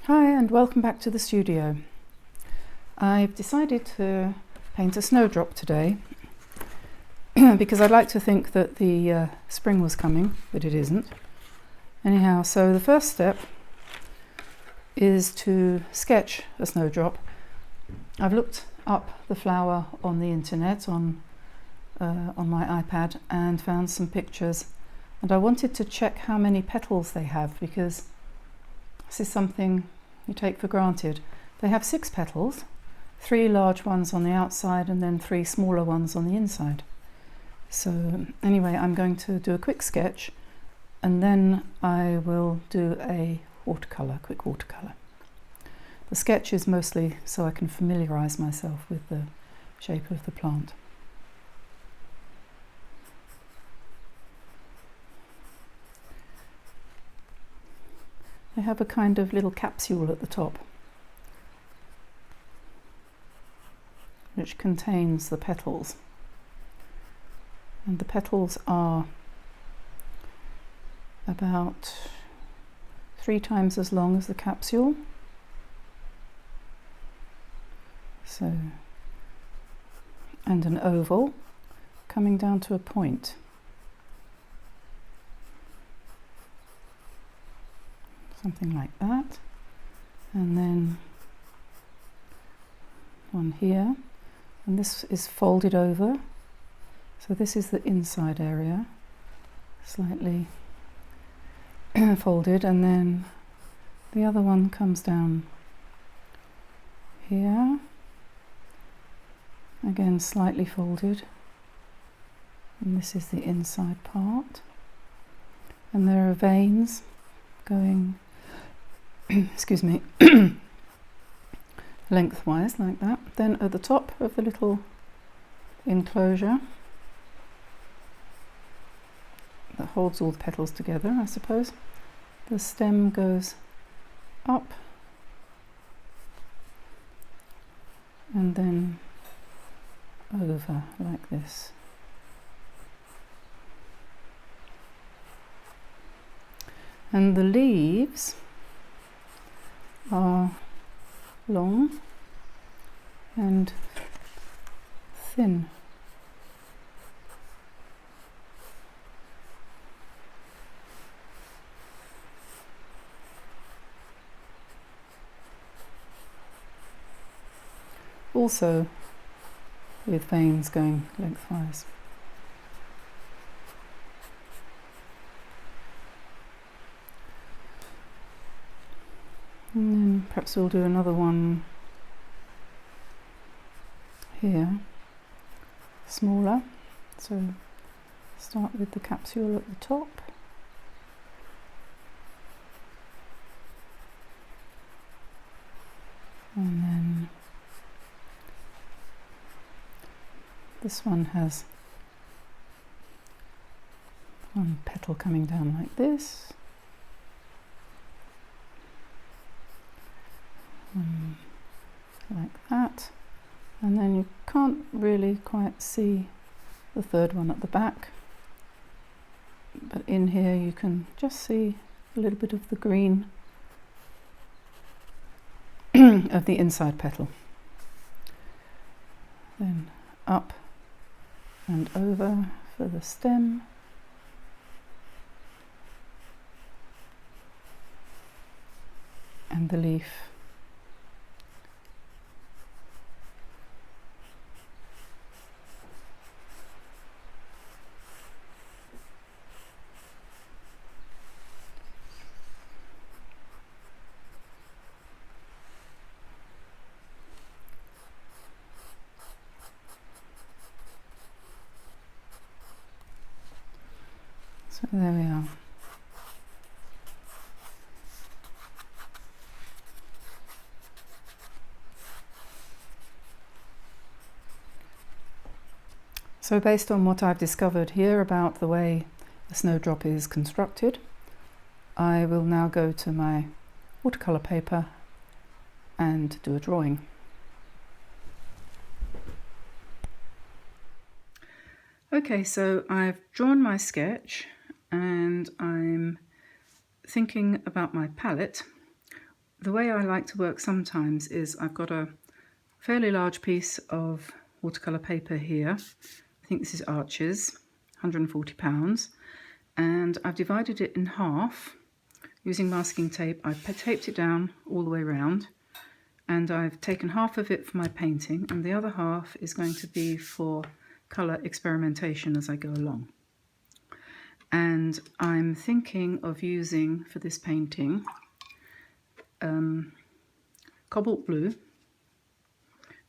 Hi and welcome back to the studio. I've decided to paint a snowdrop today because I'd like to think that the spring was coming, but it isn't. Anyhow, so the first step is to sketch a snowdrop. I've looked up the flower on the internet on my iPad and found some pictures, and I wanted to check how many petals they have because this is something you take for granted. They have 6 petals, 3 large ones on the outside and then 3 smaller ones on the inside. So anyway, I'm going to do a quick sketch and then I will do a watercolor, quick watercolor. The sketch is mostly so I can familiarize myself with the shape of the plant. They have a kind of little capsule at the top which contains the petals, and the petals are about 3 times as long as the capsule, so, and an oval coming down to a point. Something like that, and then one here, and this is folded over, so this is the inside area, slightly folded, and then the other one comes down here, again slightly folded, and this is the inside part, and there are veins going excuse me, lengthwise like that. Then at the top of the little enclosure that holds all the petals together, I suppose, the stem goes up and then over like this. And the leaves are long and thin. Also with veins going lengthwise. And then perhaps we'll do another one here, smaller. So start with the capsule at the top. And then this one has one petal coming down like this. Like that, and then you can't really quite see the third one at the back, but in here you can just see a little bit of the green of the inside petal. Then up and over for the stem, and the leaf. So there we are. So based on what I've discovered here about the way a snowdrop is constructed, I will now go to my watercolor paper and do a drawing. Okay, so I've drawn my sketch and I'm thinking about my palette. the way I like to work sometimes is I've got a fairly large piece of watercolour paper here. I think this is Arches, 140 pounds, and I've divided it in half using masking tape. I've taped it down all the way around, and I've taken half of it for my painting, and the other half is going to be for colour experimentation as I go along. And I'm thinking of using for this painting Cobalt Blue,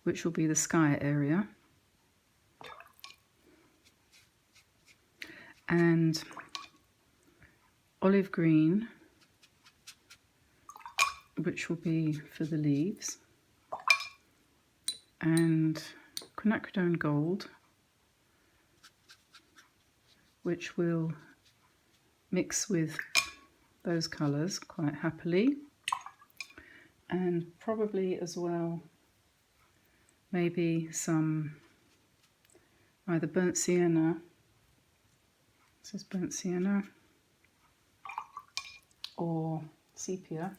which will be the sky area, and olive green, which will be for the leaves, and Quinacridone Gold, which will mix with those colours quite happily, and probably as well maybe some either burnt sienna, this is burnt sienna, or sepia,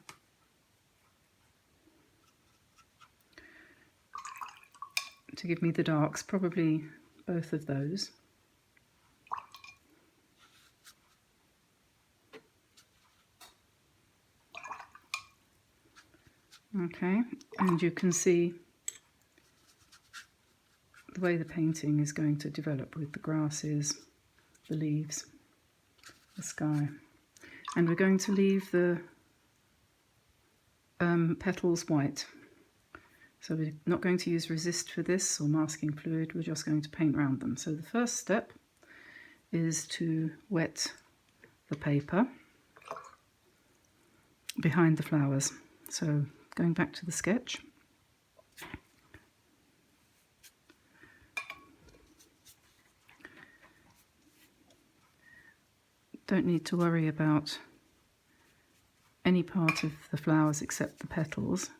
to give me the darks, probably both of those. Okay, and you can see the way the painting is going to develop with the grasses, the leaves, the sky. And we're going to leave the petals white. So we're not going to use resist for this or masking fluid, we're just going to paint around them. So the first step is to wet the paper behind the flowers. So going back to the sketch, don't need to worry about any part of the flowers except the petals.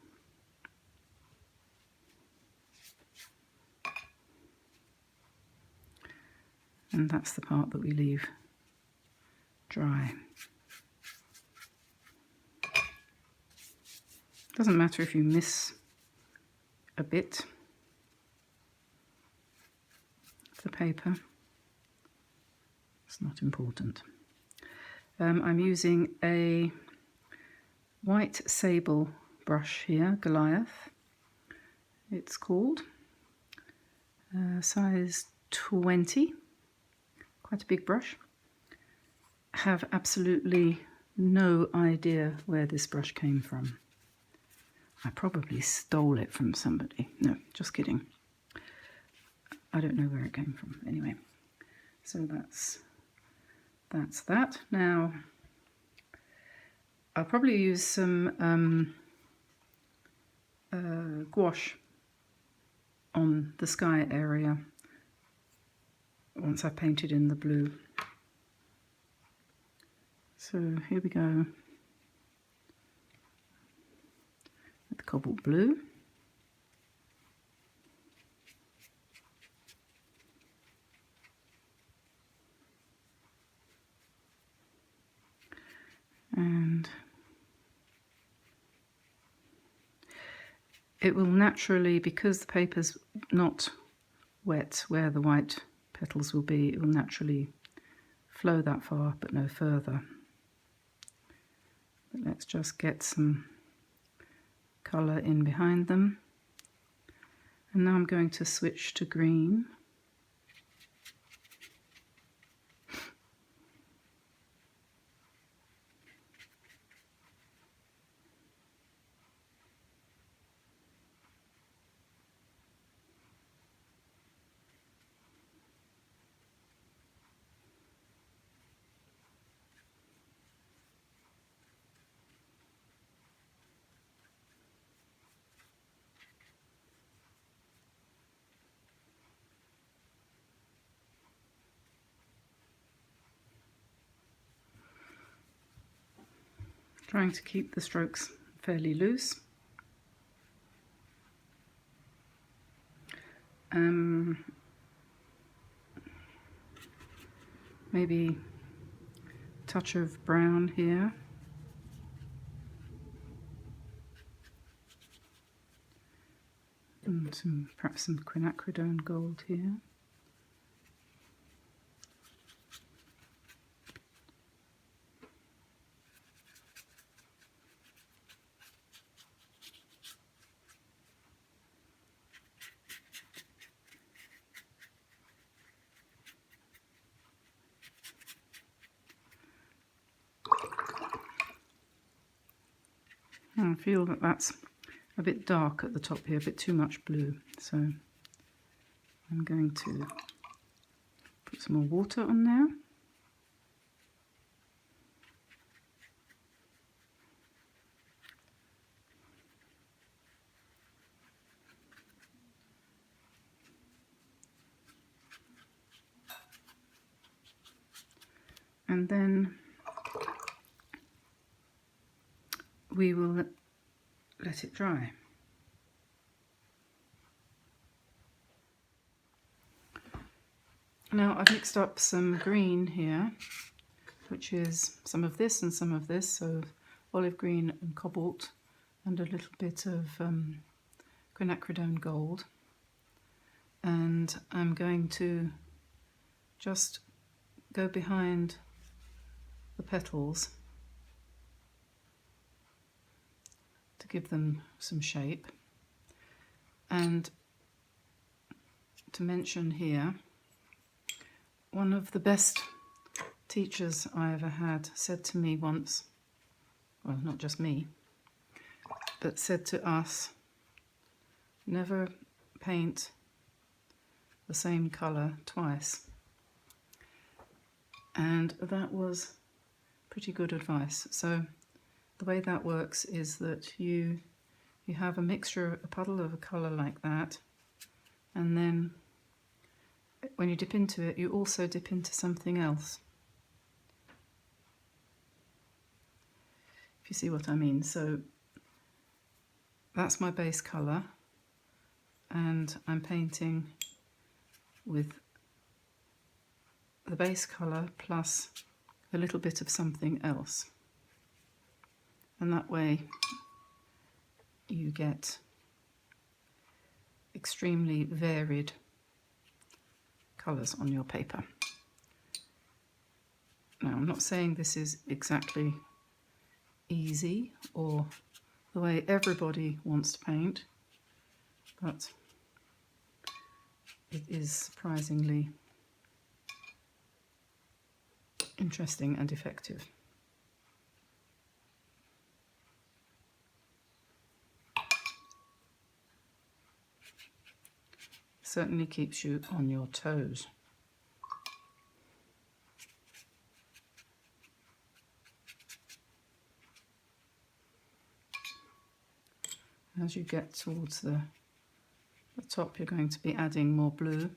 And that's the part that we leave dry. Doesn't matter if you miss a bit of the paper, it's not important. I'm using a white sable brush here, Goliath it's called, size 20, quite a big brush. Have absolutely no idea where this brush came from. I probably stole it from somebody. No, just kidding. I don't know where it came from. Anyway, so that's that. Now, I'll probably use some gouache on the sky area once I've painted in the blue. So here we go with the Cobalt Blue. And it will naturally, because the paper's not wet where the white petals will be, it will naturally flow that far but no further. But let's just get some colour in behind them. And now I'm going to switch to green. Trying to keep the strokes fairly loose. Maybe a touch of brown here. And perhaps some Quinacridone Gold here. I feel that that's a bit dark at the top here, a bit too much blue, so I'm going to put some more water on there. And then we will let it dry. Now I've mixed up some green here, which is some of this and some of this, so olive green and cobalt, and a little bit of Quinacridone Gold. And I'm going to just go behind the petals to give them some shape. And to mention here, one of the best teachers I ever had said to me once, well, not just me, but said to us, never paint the same colour twice. And that was pretty good advice. So the way that works is that you have a mixture, a puddle of a colour like that, and then when you dip into it, you also dip into something else. If you see what I mean. So that's my base colour, and I'm painting with the base colour plus a little bit of something else. And that way you get extremely varied colours on your paper. Now, I'm not saying this is exactly easy or the way everybody wants to paint, but it is surprisingly interesting and effective. Certainly keeps you on your toes. As you get towards the top, you're going to be adding more blue.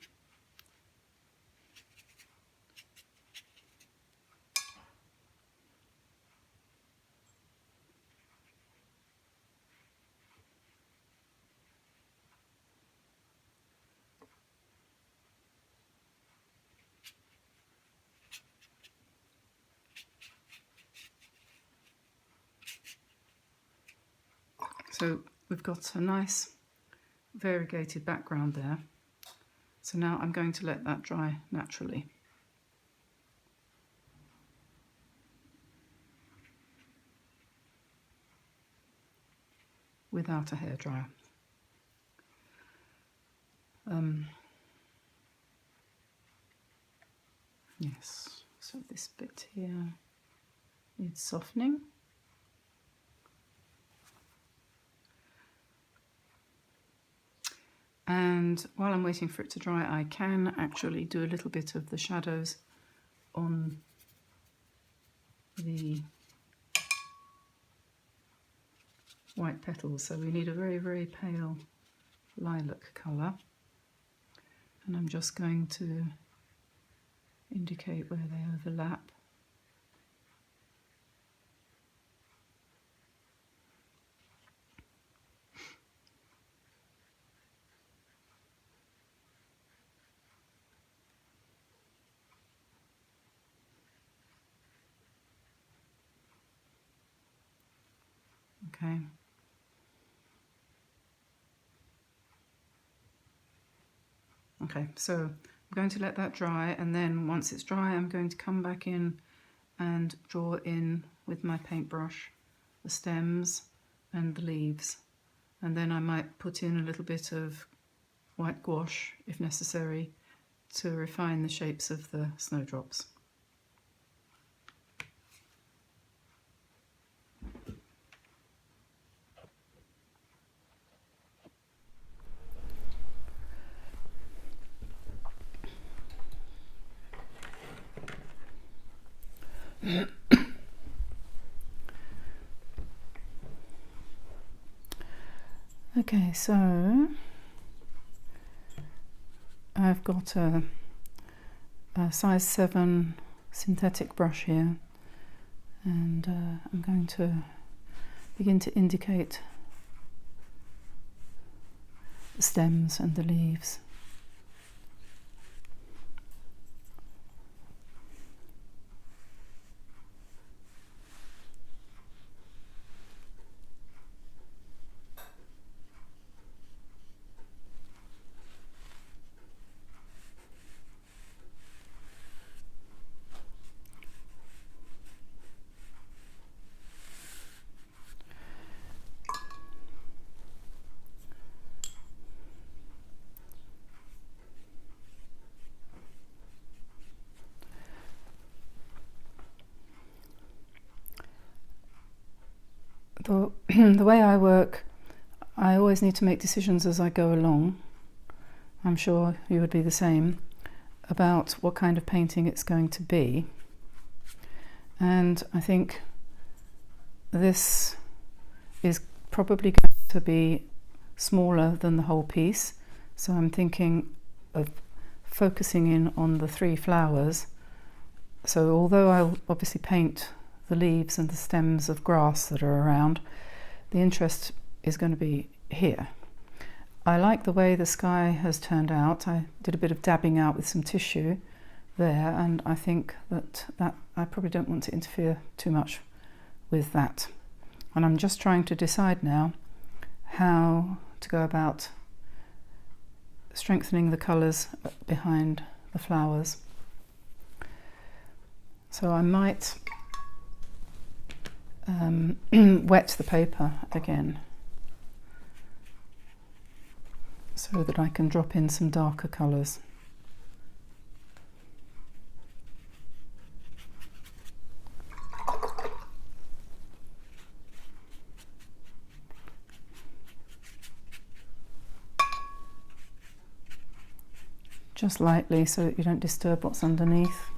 So we've got a nice variegated background there. So now I'm going to let that dry naturally. Without a hairdryer. Yes, so this bit here needs softening. And while I'm waiting for it to dry, I can actually do a little bit of the shadows on the white petals. So we need a very, very pale lilac colour. And I'm just going to indicate where they overlap. Okay. Okay, so I'm going to let that dry, and then once it's dry I'm going to come back in and draw in with my paintbrush the stems and the leaves, and then I might put in a little bit of white gouache if necessary to refine the shapes of the snowdrops. Okay, so I've got a size 7 synthetic brush here, and I'm going to begin to indicate the stems and the leaves. The way I work, I always need to make decisions as I go along. I'm sure you would be the same, about what kind of painting it's going to be. And I think this is probably going to be smaller than the whole piece, so I'm thinking of focusing in on the 3 flowers. So although I'll obviously paint the leaves and the stems of grass that are around, the interest is going to be here. I like the way the sky has turned out. I did a bit of dabbing out with some tissue there, and I think that I probably don't want to interfere too much with that. And I'm just trying to decide now how to go about strengthening the colours behind the flowers. So I might wet the paper again so that I can drop in some darker colours. Just lightly so that you don't disturb what's underneath.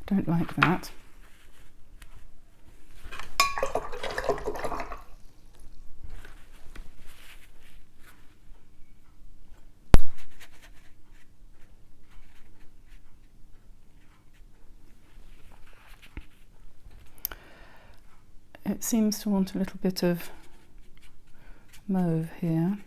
Don't like that. it seems to want a little bit of mauve here.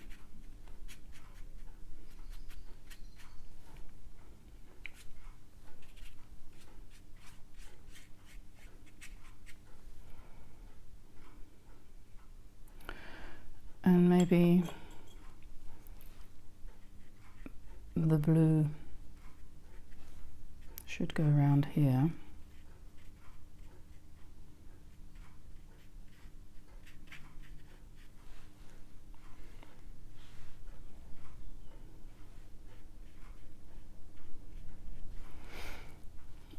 And maybe the blue should go around here.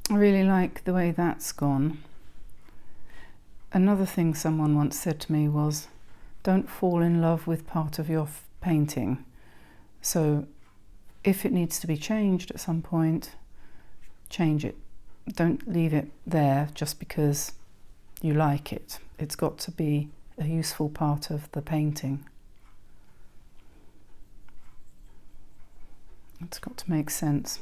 I really like the way that's gone. Another thing someone once said to me was, don't fall in love with part of your painting. So if it needs to be changed at some point, change it. Don't leave it there just because you like it. It's got to be a useful part of the painting. It's got to make sense.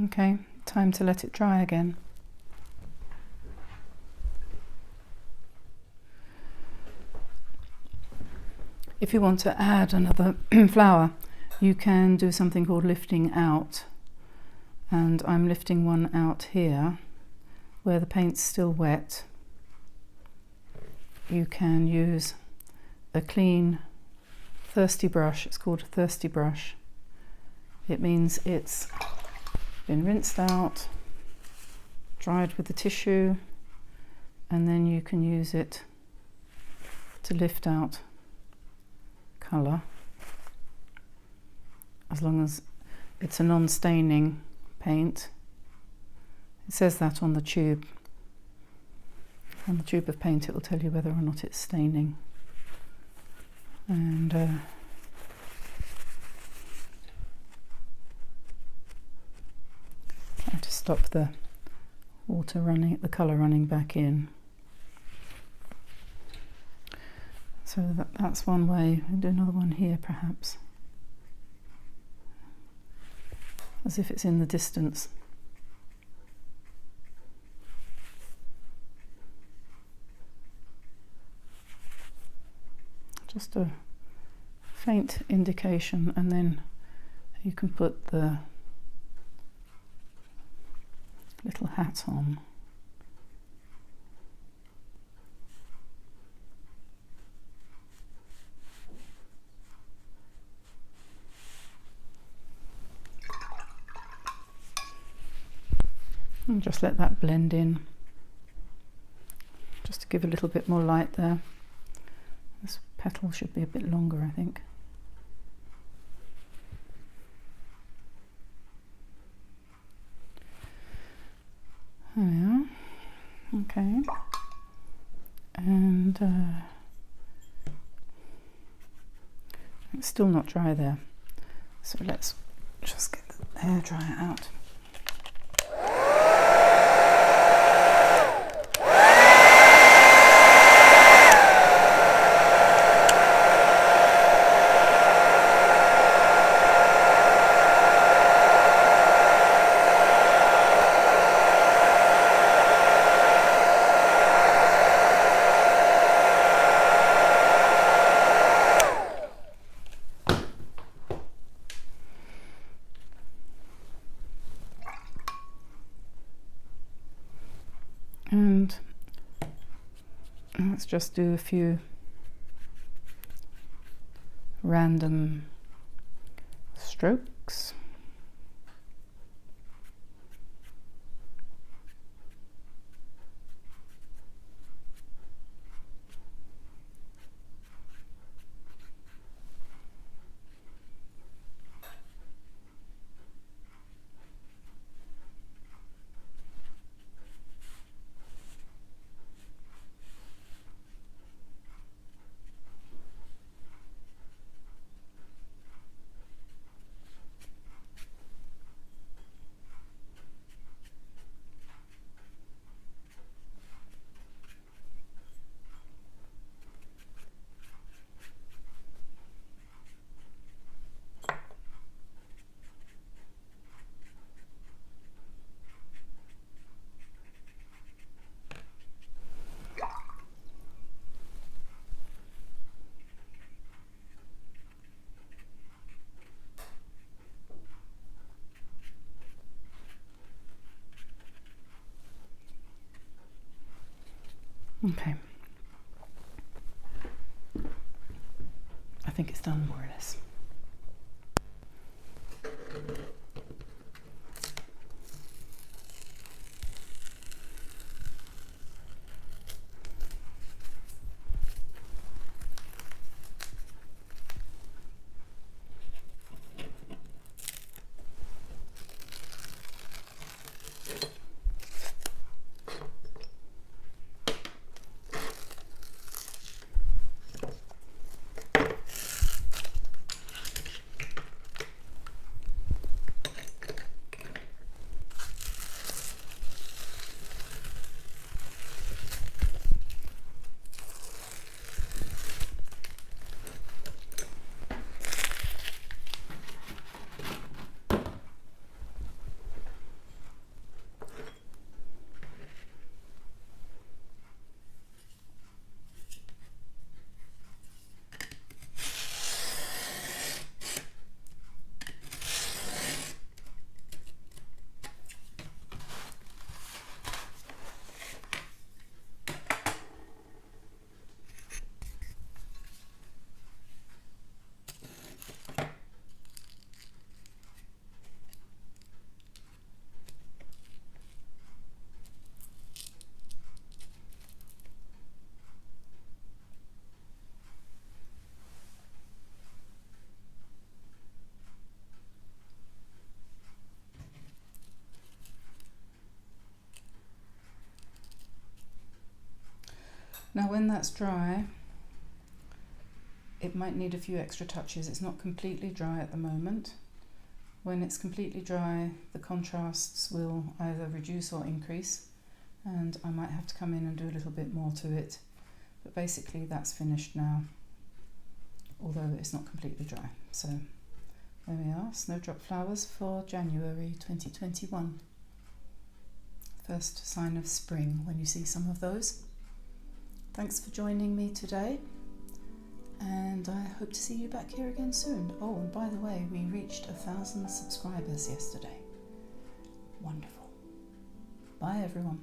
Okay, time to let it dry again. If you want to add another flower, you can do something called lifting out. And I'm lifting one out here, where the paint's still wet. You can use a clean, thirsty brush. It's called a thirsty brush. It means it's been rinsed out, dried with the tissue, and then you can use it to lift out colour, as long as it's a non-staining paint. It says that on the tube. On the tube of paint it will tell you whether or not it's staining. And try to stop the water running, the colour running back in. So that's one way. I'll do another one here perhaps, as if it's in the distance. Just a faint indication, and then you can put the little hat on. And just let that blend in, just to give a little bit more light there. This petal should be a bit longer, I think. There we are. Okay. And it's still not dry there, so let's just get the hairdryer out. And let's just do a few random strokes. Okay. I think it's done more or less. Now when that's dry, it might need a few extra touches. It's not completely dry at the moment. When it's completely dry, the contrasts will either reduce or increase, and I might have to come in and do a little bit more to it. But basically that's finished now, although it's not completely dry. So there we are, snowdrop flowers for January 2021. First sign of spring when you see some of those. Thanks for joining me today, and I hope to see you back here again soon. Oh, and by the way, we reached 1,000 subscribers yesterday. Wonderful. Bye everyone.